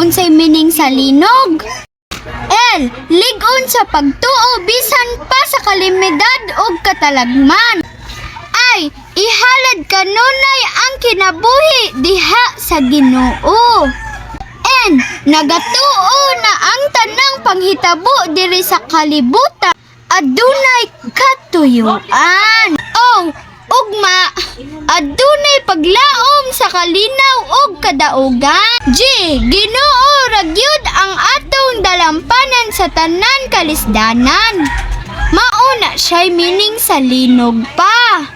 Unsay meaning sa linog? L. Lig-on sa pagtuo bisan pa sa kalimidad ug katalagman. I. Ihalad kanunay ang kinabuhi diha sa Ginoo. N. Nagatuo na ang tanang panghitabo diri sa kalibutan adunay katuyuan. O. Ugma, adunay paglaom sa kalinaw ug kadaugan. G. Ginoo ra gyud ang atong dalampanan sa tanan kalisdanan. Mauna siya'y meaning sa linog pa.